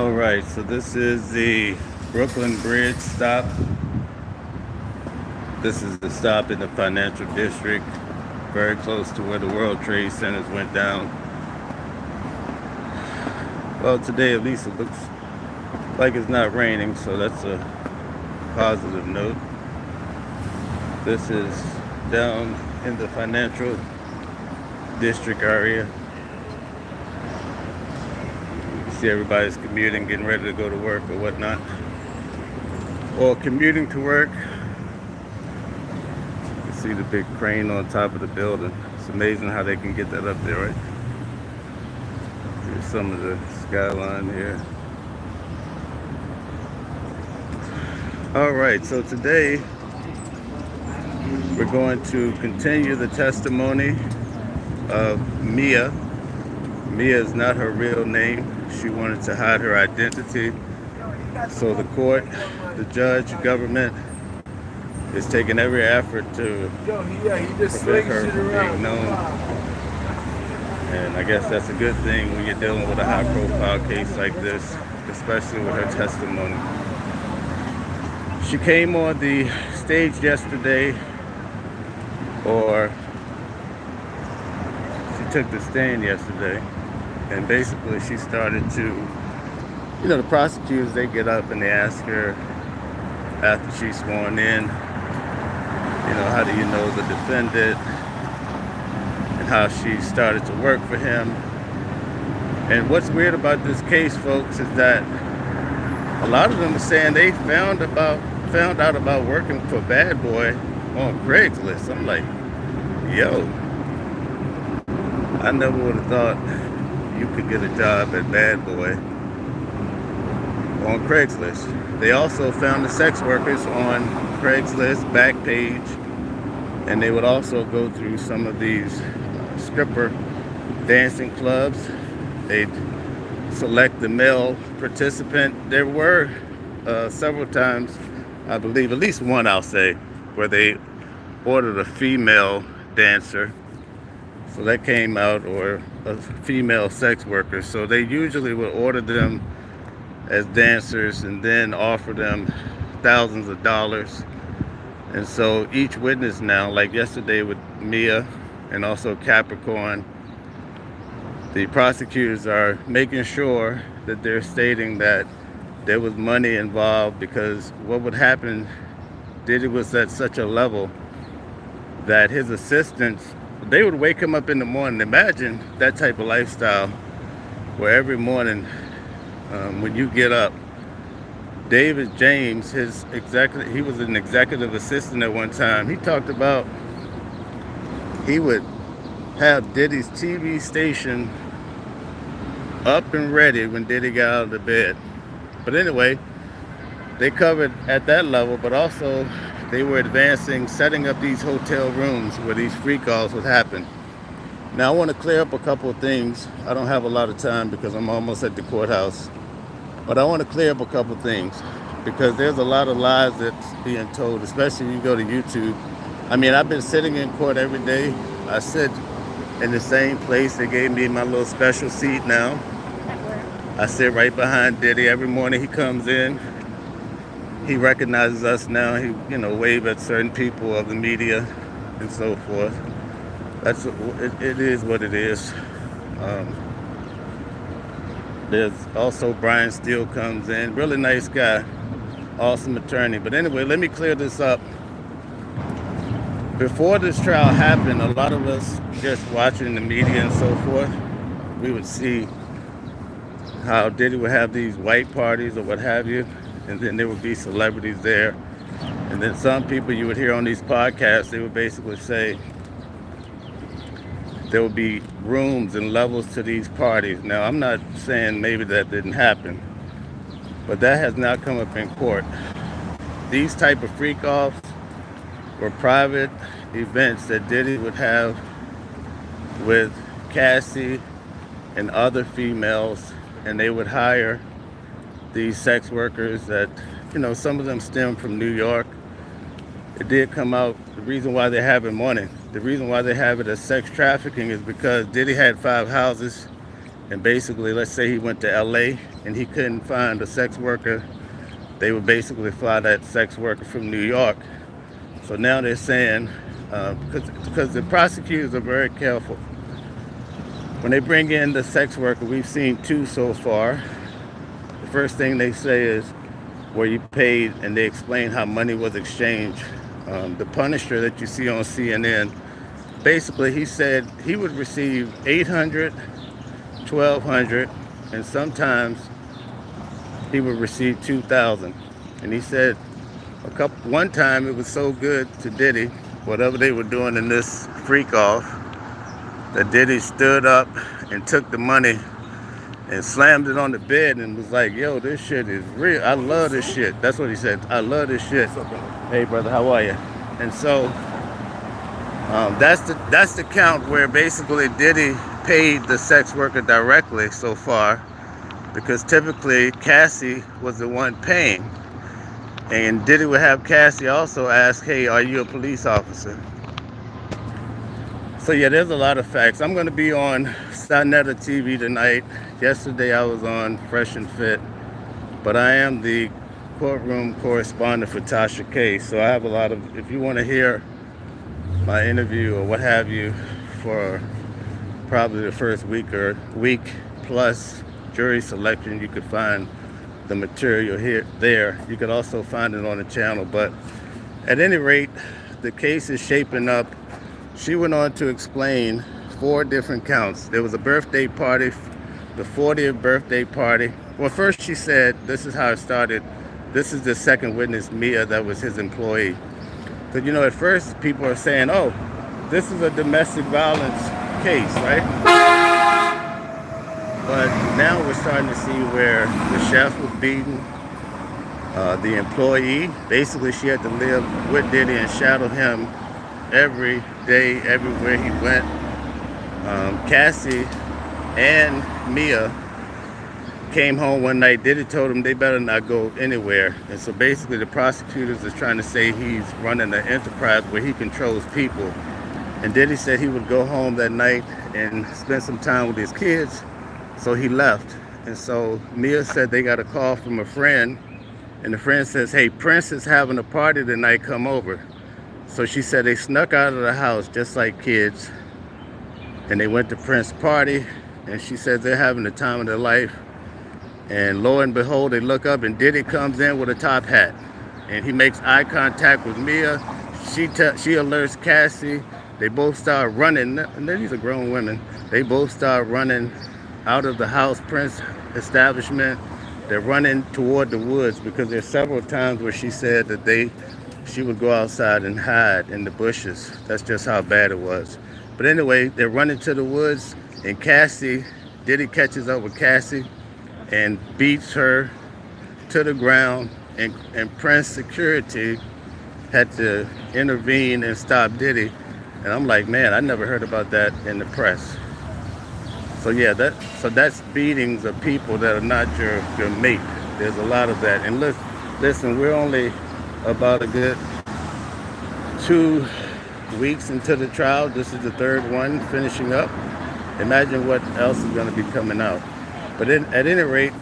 All right, so this is the Brooklyn Bridge stop. This is the stop in the financial district, very close to where the World Trade Centers went down. Well, today at least it looks like it's not raining, so that's a positive note. This is down in the financial district area. You see everybody's commuting, getting ready to go to work or whatnot, or commuting to work. You see the big crane on top of the building. It's amazing how they can get that up there, right? Here's some of the skyline here. All right, so today we're going to continue the testimony of Mia. Mia is not her real name. She wanted to hide her identity. So the court, the judge, government is taking every effort to prevent her from being known. And I guess that's a good thing when you're dealing with a high profile case like this, especially with her testimony. She came on the stage yesterday, or she took the stand yesterday, and basically she started to, the prosecutors, they get up and they ask her after she's sworn in, how do you know the defendant, and how she started to work for him. And what's weird about this case, folks, is that a lot of them are saying they found out about working for Bad Boy on Craigslist. I'm like, yo, I never would have thought you could get a job at Bad Boy on Craigslist. They also found the sex workers on Craigslist Backpage, and they would also go through some of these stripper dancing clubs. They'd select the male participant. There were several times, I believe, at least one I'll say, where they ordered a female dancer. So that came out, or a female sex worker. So they usually would order them as dancers and then offer them thousands of dollars. And so each witness now, like yesterday with Mia and also Capricorn, the prosecutors are making sure that they're stating that there was money involved, because what would happen, Diddy was at such a level that his assistants, they would wake him up in the morning. Imagine that type of lifestyle where every morning when you get up, David James, he was an executive assistant at one time. He talked about he would have Diddy's TV station up and ready when Diddy got out of the bed. But anyway, they covered at that level, but also they were advancing, setting up these hotel rooms where these freak offs would happen. Now I want to clear up a couple of things. I don't have a lot of time because I'm almost at the courthouse. But I want to clear up a couple of things, because there's a lot of lies that's being told, especially when you go to YouTube. I mean, I've been sitting in court every day. I sit in the same place. They gave me my little special seat now. I sit right behind Diddy. Every morning he comes in. He recognizes us now. He, wave at certain people of the media and so forth. It is what it is. There's also Brian Steele comes in. Really nice guy. Awesome attorney. But anyway, let me clear this up. Before this trial happened, a lot of us just watching the media and so forth, we would see how Diddy would have these white parties or what have you, and then there would be celebrities there. And then some people you would hear on these podcasts, they would basically say there would be rooms and levels to these parties. Now, I'm not saying maybe that didn't happen, but that has not come up in court. These type of freak-offs were private events that Diddy would have with Cassie and other females, and they would hire these sex workers that, some of them stem from New York. It did come out, the reason why they're having money, the reason why they have it as sex trafficking is because Diddy had 5 houses, and basically, let's say he went to LA and he couldn't find a sex worker, they would basically fly that sex worker from New York. So now they're saying, because the prosecutors are very careful. When they bring in the sex worker, we've seen 2 so far. The first thing they say is, were you paid? And they explain how money was exchanged. The Punisher that you see on CNN, basically he said he would receive 800, 1,200, and sometimes he would receive 2,000. And he said one time it was so good to Diddy, whatever they were doing in this freak off, that Diddy stood up and took the money and slammed it on the bed and was like, yo, this shit is real. I love this shit. That's what he said. I love this shit. Hey, brother, how are you? And so that's the count where basically Diddy paid the sex worker directly so far, because typically Cassie was the one paying. And Diddy would have Cassie also ask, hey, are you a police officer? So yeah, there's a lot of facts. I'm going to be on Sonetta TV tonight. Yesterday I was on Fresh and Fit, but I am the courtroom correspondent for Tasha K. So I have a lot of, if you want to hear my interview or what have you for probably the first week plus jury selection, you could find the material there. You could also find it on the channel. But at any rate, the case is shaping up. She went on to explain 4 different counts. There was a birthday party, the 40th birthday party. Well, first she said, this is how it started. This is the second witness, Mia, that was his employee. Because, you know, at first people are saying, oh, this is a domestic violence case, right? But now we're starting to see where the chef was beaten. The employee, basically she had to live with Diddy and shadow him every day, everywhere he went. Cassie and Mia came home one night. Diddy told them they better not go anywhere. And so basically the prosecutors is trying to say he's running an enterprise where he controls people. And Diddy said he would go home that night and spend some time with his kids. So he left. And so Mia said they got a call from a friend. And the friend says, hey, Prince is having a party tonight, come over. So she said they snuck out of the house just like kids. And they went to Prince's party. And she said they're having the time of their life. And lo and behold, they look up and Diddy comes in with a top hat. And he makes eye contact with Mia. She alerts Cassie. They both start running. And these are grown women. They both start running out of the house, Prince establishment. They're running toward the woods, because there's several times where she said that she would go outside and hide in the bushes. That's just how bad it was. But anyway, they're running to the woods, and Diddy catches up with Cassie and beats her to the ground, and Prince security had to intervene and stop Diddy. And I'm like, man, I never heard about that in the press. So yeah, that's beatings of people that are not your mate. There's a lot of that. And listen, we're only about a good 2 weeks into the trial. This is the 3rd one finishing up. Imagine what else is going to be coming out. But at any rate,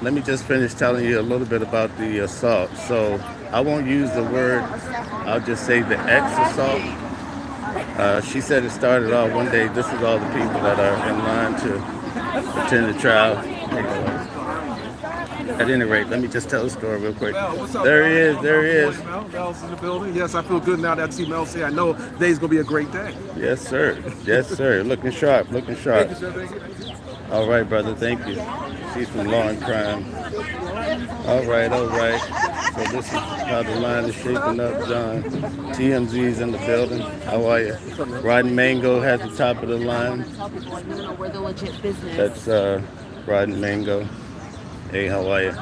let me just finish telling you a little bit about the assault. So I won't use the word, I'll just say the ex-assault. She said it started off one day. This is all the people that are in line to attend the trial. At any rate, let me just tell the story real quick. There he is. Mel's in the building. Yes, I feel good now that I see Mel say I know today's going to be a great day. Yes, sir. Yes, sir. Looking sharp. Thank you, sir. Thank you. All right, brother. Thank you. She's from Law and Crime. All right. So this is how the line is shaping up, John. TMZ's in the building. How are you? Rodden Mango has the top of the line. That's Rodden Mango. Hey, how are you?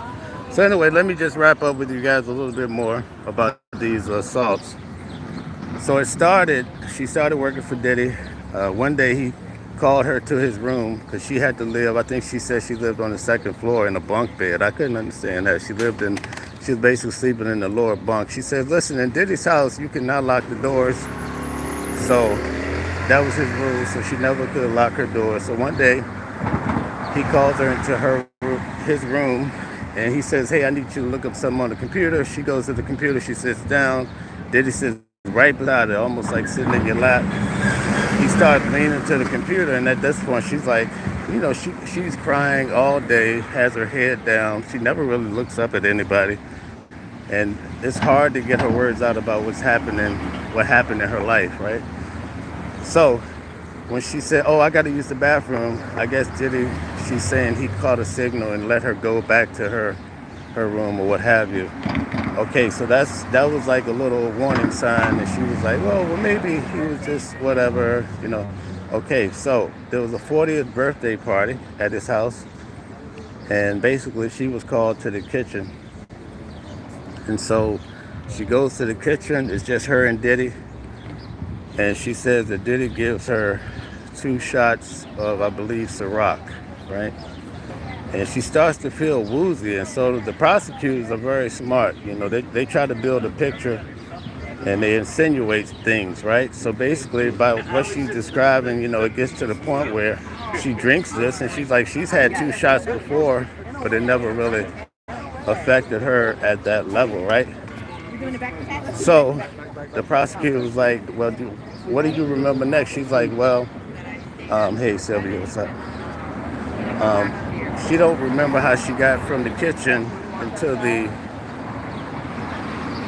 So anyway, let me just wrap up with you guys a little bit more about these assaults. So she started working for Diddy. One day he called her to his room because she had to live, I think she said she lived on the 2nd floor in a bunk bed. I couldn't understand that. She was basically sleeping in the lower bunk. She said, listen, in Diddy's house, you cannot lock the doors. So that was his rule. So she never could lock her door. So one day he calls her into his room, and he says, hey, I need you to look up something on the computer. She goes to the computer, she sits down. Diddy sits right beside her, almost like sitting in your lap. He starts leaning to the computer, and at this point, she's like, she's crying all day, has her head down. She never really looks up at anybody. And it's hard to get her words out about what happened in her life, right? So when she said, oh, I got to use the bathroom, I guess she's saying he caught a signal and let her go back to her room or what have you. Okay, so that was like a little warning sign, and she was like, well, maybe he was just whatever. Okay, so there was a 40th birthday party at his house, and basically she was called to the kitchen. And so she goes to the kitchen, it's just her and Diddy, and she says that Diddy gives her 2 shots of, I believe, Ciroc, right? And she starts to feel woozy, and so the prosecutors are very smart. They try to build a picture, and they insinuate things, right? So basically, by what she's describing, it gets to the point where she drinks this, and she's like, she's had 2 shots before, but it never really affected her at that level, right? So the prosecutor was like, well, what do you remember next? She's like, well, hey, Sylvia, what's up? She don't remember how she got from the kitchen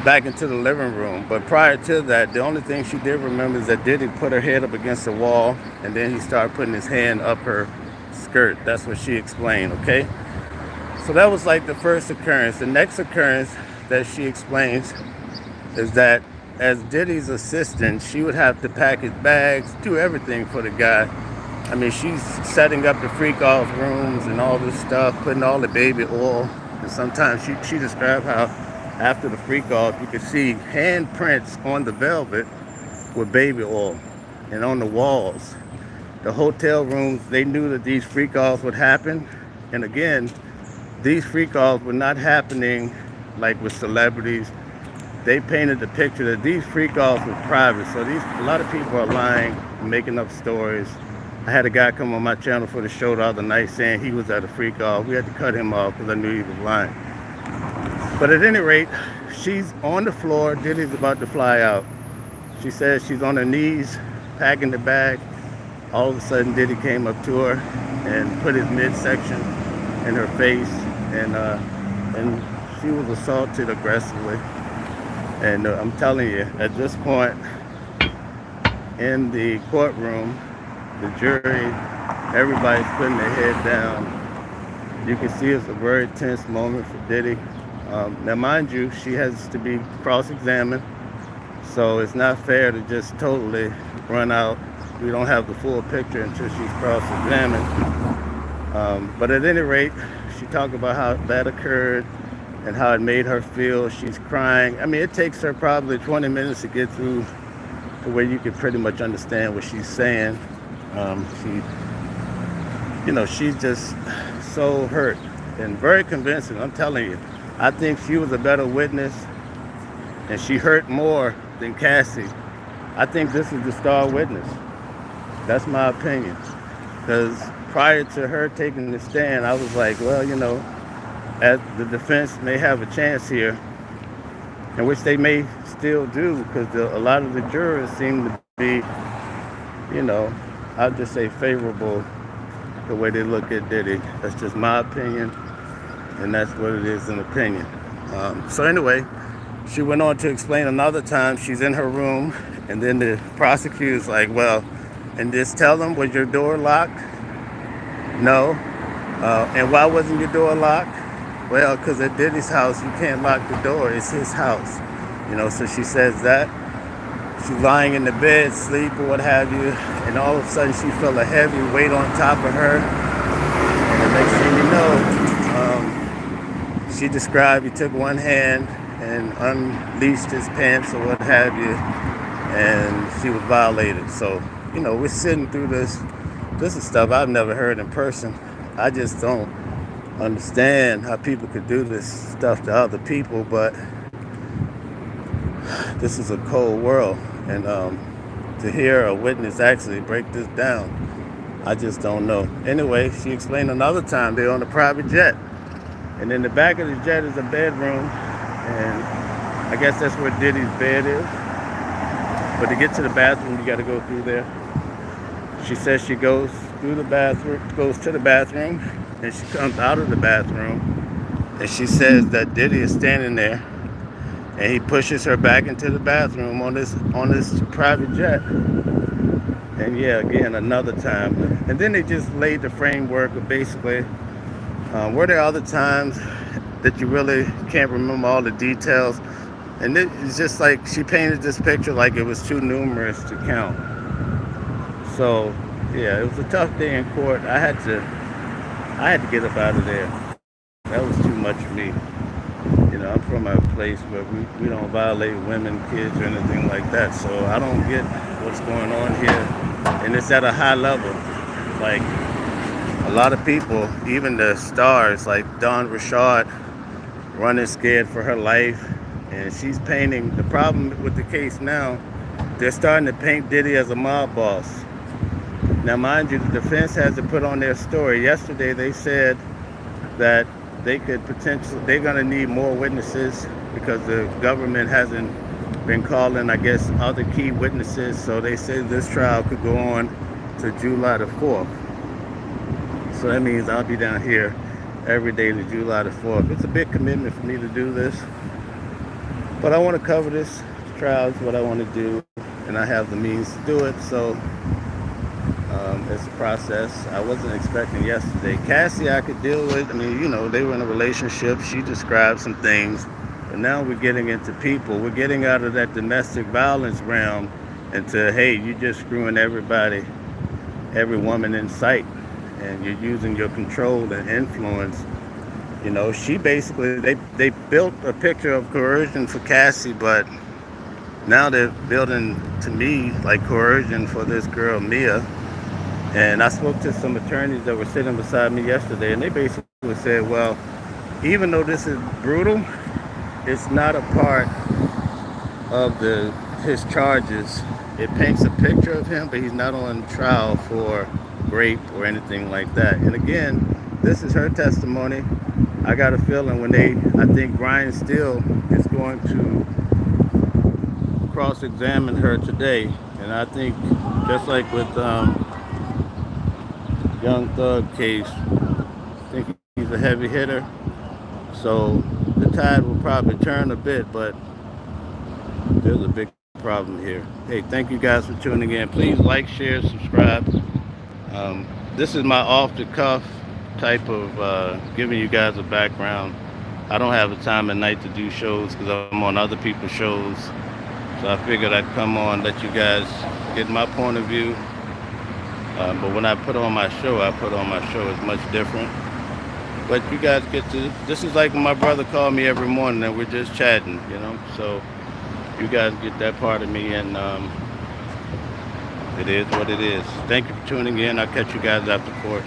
back into the living room. But prior to that, the only thing she did remember is that Diddy put her head up against the wall, and then he started putting his hand up her skirt. That's what she explained, okay? So that was like the first occurrence. The next occurrence that she explains is that as Diddy's assistant, she would have to pack his bags, do everything for the guy. I mean, she's setting up the freak off rooms and all this stuff, putting all the baby oil. And sometimes she described how after the freak off, you could see handprints on the velvet with baby oil and on the walls. The hotel rooms, they knew that these freak offs would happen. And again, these freak offs were not happening like with celebrities. They painted the picture that these freak offs were private. So a lot of people are lying, making up stories. I had a guy come on my channel for the show the other night saying he was at a freak off. We had to cut him off because I knew he was lying. But at any rate, she's on the floor. Diddy's about to fly out. She says she's on her knees, packing the bag. All of a sudden, Diddy came up to her and put his midsection in her face, and she was assaulted aggressively. And I'm telling you, at this point in the courtroom, the jury, everybody's putting their head down. You can see it's a very tense moment for Diddy. Now, mind you, she has to be cross-examined, so it's not fair to just totally run out. We don't have the full picture until she's cross-examined. But at any rate, she talked about how that occurred and how it made her feel. She's crying. I mean, it takes her probably 20 minutes to get through to where you can pretty much understand what she's saying. She's just so hurt and very convincing. I'm telling you, I think she was a better witness, and she hurt more than Cassie. I think this is the star witness. That's my opinion. Because prior to her taking the stand, I was like, well, as the defense may have a chance here, in which they may still do, because a lot of the jurors seem to be, I'll just say favorable the way they look at Diddy. That's just my opinion, and that's what it is, an opinion. So anyway, she went on to explain another time she's in her room, and then the prosecutor's like, well, and just tell them, was your door locked? No. And why wasn't your door locked? Well, because at Diddy's house, you can't lock the door. It's his house. So she says that. She's lying in the bed, sleep or what have you, and all of a sudden she felt a heavy weight on top of her. And the next thing you know, she described he took one hand and unleashed his pants or what have you, and she was violated. So, we're sitting through this. This is stuff I've never heard in person. I just don't understand how people could do this stuff to other people, but this is a cold world, and to hear a witness actually break this down, I just don't know. Anyway, she explained another time they're on a private jet, And in the back of the jet is a bedroom, and I guess that's where Diddy's bed is. But to get to the bathroom, you got to go through there. She says she goes through the bathroom, goes to the bathroom, and she comes out of the bathroom, and she says that Diddy is standing there, and he pushes her back into the bathroom on this private jet. And yeah, again, another time. And then they just laid the framework of basically, were there other times that you really can't remember all the details? And it's just like she painted this picture like it was too numerous to count. So yeah, it was a tough day in court. I had to get up out of there. That was too much for me. I'm from a place where we don't violate women, kids, or anything like that. So I don't get what's going on here. And it's at a high level. Like a lot of people, even the stars like Dawn Rashad, running scared for her life. And she's painting, the problem with the case now, they're starting to paint Diddy as a mob boss. Now, mind you, the defense has to put on their story. Yesterday, they said that they're going to need more witnesses because the government hasn't been calling, I guess, other key witnesses. So they say this trial could go on to July the 4th. So that means I'll be down here every day to July the 4th. It's a big commitment for me to do this. But I want to cover this trial, is what I want to do, and I have the means to do it. So it's a process. I wasn't expecting yesterday. Cassie, I could deal with. I mean, they were in a relationship. She described some things. But now we're getting into people. We're getting out of that domestic violence realm into, hey, you're just screwing everybody, every woman in sight. And you're using your control and influence. She basically, they built a picture of coercion for Cassie, but now they're building, to me, like coercion for this girl, Mia. And I spoke to some attorneys that were sitting beside me yesterday, and they basically said, well, even though this is brutal, it's not a part of his charges. It paints a picture of him, but he's not on trial for rape or anything like that. And again, this is her testimony. I got a feeling I think Brian Steele is going to cross-examine her today. And I think, just like with Young Thug case, I think he's a heavy hitter. So the tide will probably turn a bit, but there's a big problem here. Hey, thank you guys for tuning in. Please like, share, subscribe. This is my off-the-cuff type of giving you guys a background. I don't have the time at night to do shows because I'm on other people's shows. So I figured I'd come on, let you guys get my point of view. But when I put on my show, it's much different. But you guys this is like when my brother called me every morning and we're just chatting, So you guys get that part of me, and it is what it is. Thank you for tuning in. I'll catch you guys after court.